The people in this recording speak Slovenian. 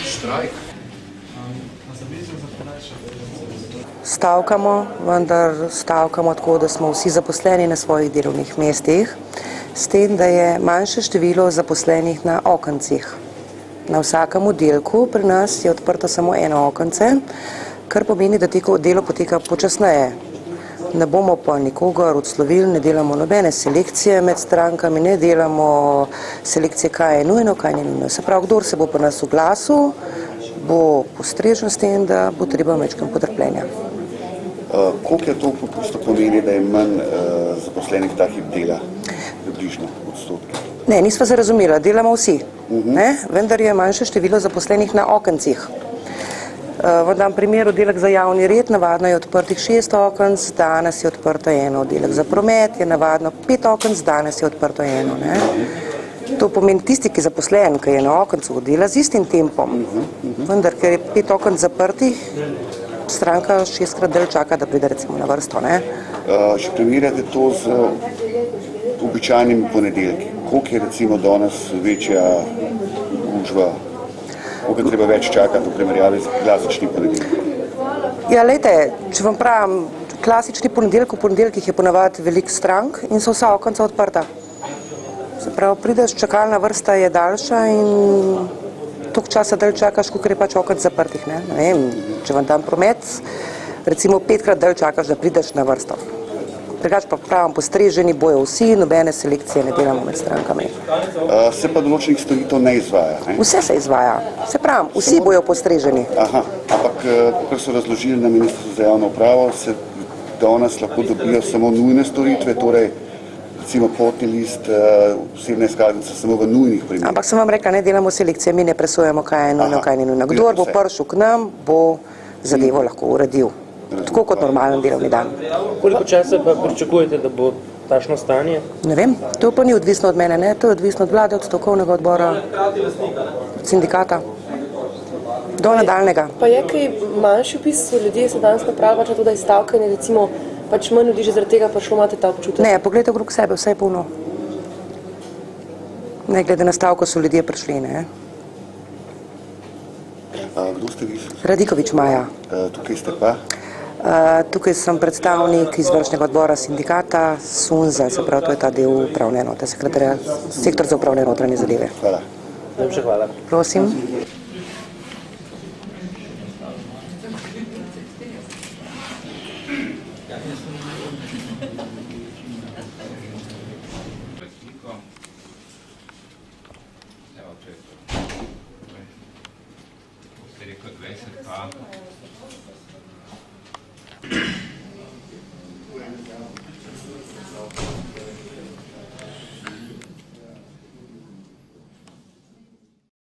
Štrajk. Stavkamo, vendar stavkamo tako, da smo vsi zaposleni na svojih delovnih mestih, s tem, da je manjše število zaposlenih na okencih. Na vsakem oddelku pri nas je odprto samo eno okence, kar pomeni, da delo poteka počasneje. Ne bomo pa nikogar odslovili, ne delamo nobene selekcije med strankami, ne delamo selekcije, kaj je nujno, kaj ni nujno. Se pravi, kdor se bo pri nas oglasil, bo postrežen s tem, da bo treba majčkeno potrpljenja. Koliko je to pomeni, da je manj zaposlenih takih dela, približno odstotki? Ne, nisva se razumela, delamo vsi, vendar je manjše število zaposlenih na okencih. V dam primer oddelek za javni red, navadno je odprtih 6 okenc, danes je odprto eno. Oddelek za promet je navadno 5 okenc, danes je odprto eno. To pomeni tisti, ki je zaposlen, ki je na okencu, dela z istim tempom, vendar, ker je 5 okenc zaprtih, stranka 6-krat dalj čaka, da pride recimo na vrsto. Če primerjate to z običajnimi ponedeljki, koliko je recimo danes večja gužva, koliko je treba več čakati v primerjavi z klasičnim ponedeljkom? Ja, lejte, če vam pravim, klasični ponedeljek, v ponedeljkih je ponavadi veliko strank in so vsa okenca odprta. Se pravi, prideš, čakalna vrsta je daljša in toliko časa dalj čakaš, koliko je pač okenc zaprtih. Ne vem, če vam dam promet, recimo 5-krat dalj čakaš, da prideš na vrsto. Drugač pa pravim, postreženi bojo vsi, nobene selekcije ne delamo med strankami. Se pa določenih storitev ne izvaja, ne? Vse se izvaja. Se pravim, vsi bojo postreženi. Aha, ampak, kot so razložili na Ministrstvu za javno upravo, se danes lahko dobijo samo nujne storitve, torej recimo potni list, osebna izkaznica samo v nujnih primerih. Ampak sem vam rekla, ne delamo selekcije, mi ne presojamo, kaj je nujno, kaj ni nujno. Kdor bo prišel k nam, bo zadevo lahko uredil. Tako kot normalen delovni dan. Koliko časa pa pričakujete, da bo takšno stanje? Ne vem, to pa ni odvisno od mene, ne? To je odvisno od vlade, od stavkovnega odbora, od sindikata, do nadaljnega. Pa je kaj manjši vpis, ljudje se danes napravljajo tudi stavkanje, recimo pač manj ljudi že zaradi tega prišlo, imate ta občutek? Ne, pogledajte okrog sebe, vse je polno. Ne glede na stavko so ljudje prišli, ne? Kdo ste vi? Radikovič Maja. Tukaj ste pa? Tukaj sem predstavnik izvršnega odbora sindikata SUNZA, se pravi, to je ta del upravne enote, sektor za upravne notranje zadeve. Hvala. Najlepša hvala. Prosim.